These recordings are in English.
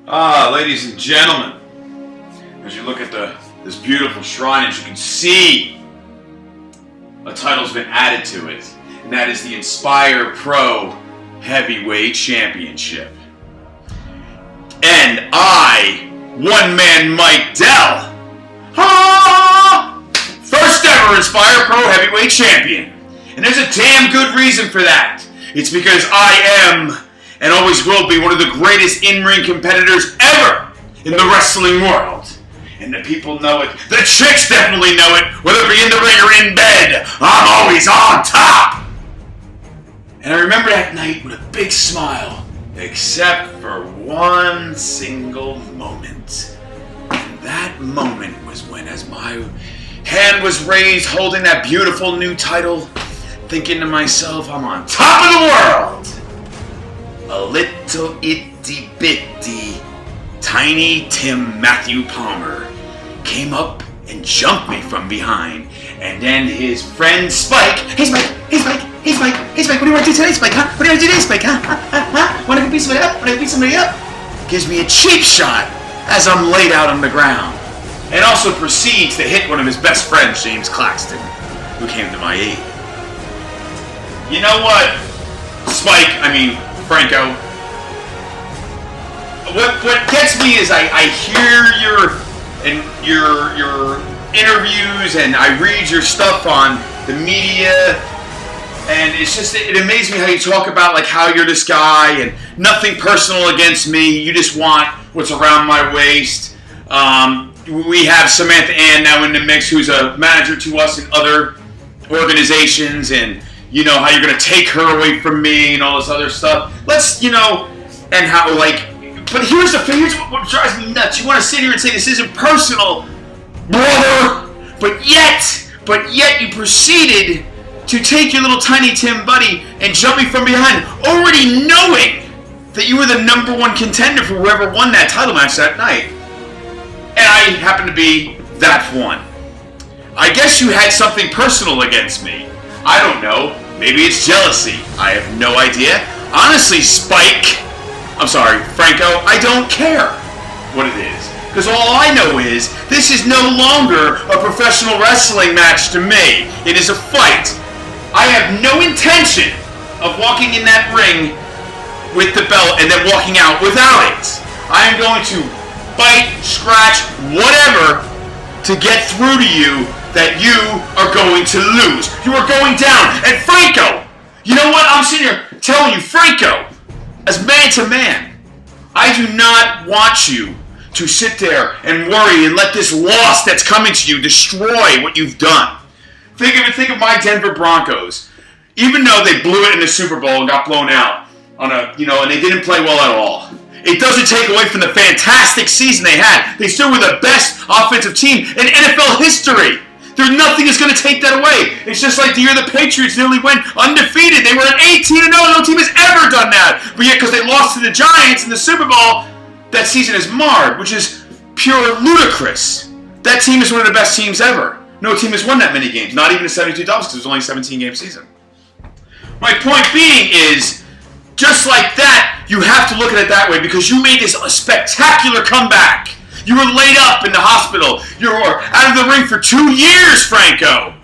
Ladies and gentlemen, as you look at this beautiful shrine, as you can see, a title's been added to it, and that is the Inspire Pro Heavyweight Championship. And I, one-man Mike Dell, first ever Inspire Pro Heavyweight Champion. And there's a damn good reason for that. It's because I am, and always will be, one of the greatest in-ring competitors ever in the wrestling world. And the people know it. The chicks definitely know it. Whether it be in the ring or in bed, I'm always on top. And I remember that night with a big smile, except for one single moment. And that moment was when, as my hand was raised holding that beautiful new title, thinking to myself, I'm on top of the world. A little itty bitty Tiny Tim Matthew Palmer came up and jumped me from behind. And then his friend Spike, hey Spike, what do you want to do today, Spike, huh? What do you want to do today, Spike, huh? Want to beat somebody up? Gives me a cheap shot as I'm laid out on the ground. And also proceeds to hit one of his best friends, James Claxton, who came to my aid. You know what, Franco? What gets me is I hear your interviews and I read your stuff on the media, and it amazes me how you talk about like how you're this guy and nothing personal against me. You just want what's around my waist. We have Samantha Ann now in the mix, who's a manager to us in other organizations, and you know how you're gonna take her away from me and all this other stuff. And how but here's what drives me nuts. You want to sit here and say this isn't personal, brother, but yet you proceeded to take your little Tiny Tim buddy and jump me from behind, already knowing that you were the number one contender for whoever won that title match that night. And I happen to be that one. I guess you had something personal against me. I don't know. Maybe it's jealousy. I have no idea. Honestly, Franco, I don't care what it is. Because all I know is, this is no longer a professional wrestling match to me. It is a fight. I have no intention of walking in that ring with the belt and then walking out without it. I am going to bite, scratch, whatever to get through to you that you are going to lose. You are going down. And Franco, you know what? I'm sitting here telling you, Franco, as man to man, I do not want you to sit there and worry and let this loss that's coming to you destroy what you've done. Think of my Denver Broncos. Even though they blew it in the Super Bowl and got blown out and they didn't play well at all, it doesn't take away from the fantastic season they had. They still were the best offensive team in NFL history. There's nothing that's going to take that away. It's just like the year the Patriots nearly went undefeated. They were an 18-0. No team has ever done that. But yet, because they lost to the Giants in the Super Bowl, that season is marred, which is pure ludicrous. That team is one of the best teams ever. No team has won that many games. Not even the 72 Dolphins, because it was only a 17-game season. My point being is, just like that, you have to look at it that way, because you made this a spectacular comeback. You were laid up in the hospital. You were out of the ring for 2 years, Franco.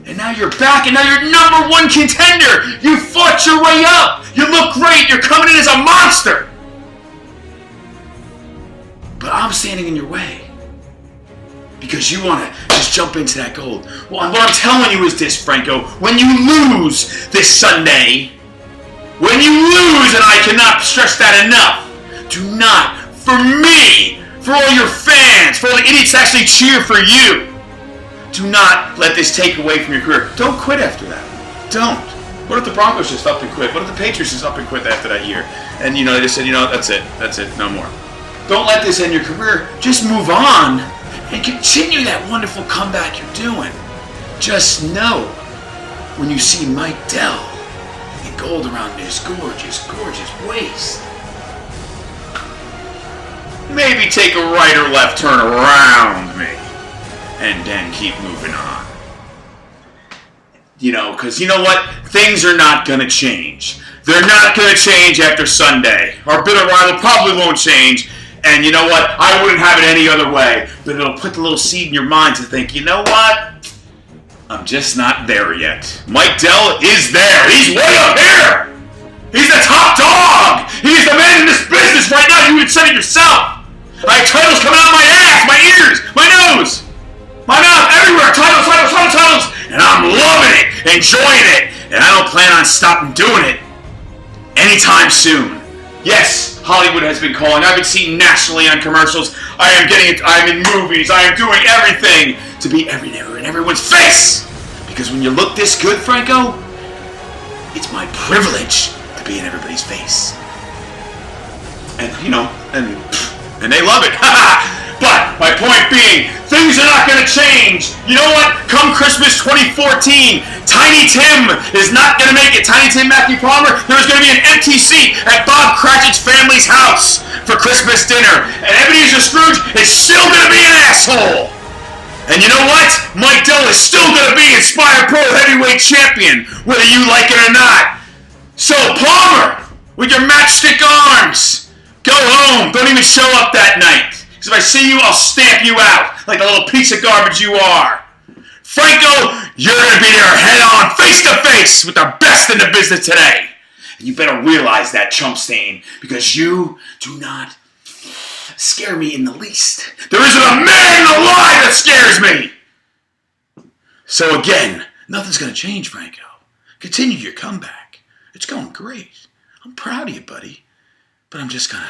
And now you're back, and now you're number one contender. You fought your way up. You look great. You're coming in as a monster. But I'm standing in your way because you want to just jump into that gold. Well, what I'm telling you is this, Franco. When you lose this Sunday, and I cannot stress that enough, do not, for me, for all your fans, for all the idiots that actually cheer for you, do not let this take away from your career. Don't quit after that. Don't. What if the Broncos just up and quit? What if the Patriots just up and quit after that year? And, they just said, that's it, no more. Don't let this end your career. Just move on and continue that wonderful comeback you're doing. Just know, when you see Mike Dell in gold around his gorgeous, gorgeous waist, maybe take a right or left turn around me and then keep moving on. Because you know what? Things are not going to change. They're not going to change after Sunday. Our bitter rival probably won't change. And you know what? I wouldn't have it any other way. But it'll put the little seed in your mind to think, you know what? I'm just not there yet. Mike Dell is there. He's way up here. He's the top dog. He's the man in this business right now. You even said it yourself. I have titles coming out of my ass, my ears, my nose, my mouth, everywhere. Titles. And I'm loving it, enjoying it. And I don't plan on stopping doing it anytime soon. Yes, Hollywood has been calling. I've been seen nationally on commercials. I am getting it. I'm in movies. I am doing everything to be everywhere in everyone's face. Because when you look this good, Franco, it's my privilege to be in everybody's face. And, you know, and they love it. But my point being, things are not going to change. You know what? Come Christmas 2014, Tiny Tim is not going to make it. Tiny Tim Matthew Palmer, there's going to be an empty seat at Bob Cratchit's family's house for Christmas dinner. And Ebenezer Scrooge is still going to be an asshole. And you know what? Mike Dell is still going to be Inspire Pro Heavyweight Champion, whether you like it or not. So, Palmer, with your matchstick arms, go home. Don't even show up that night. Because if I see you, I'll stamp you out like the little piece of garbage you are. Franco, you're going to be there head on, face to face with the best in the business today. And you better realize that, chump stain, because you do not scare me in the least. There isn't a man alive that scares me. So again, nothing's going to change, Franco. Continue your comeback. It's going great. I'm proud of you, buddy. But I'm just going to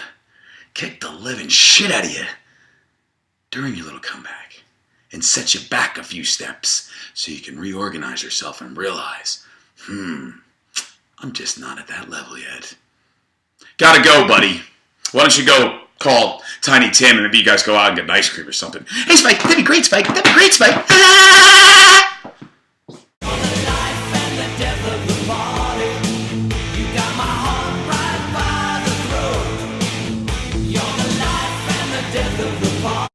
kick the living shit out of you during your little comeback and set you back a few steps so you can reorganize yourself and realize, I'm just not at that level yet. Gotta go, buddy. Why don't you go call Tiny Tim and maybe you guys go out and get an ice cream or something. Hey, Spike, that'd be great, Spike. That'd be great, Spike.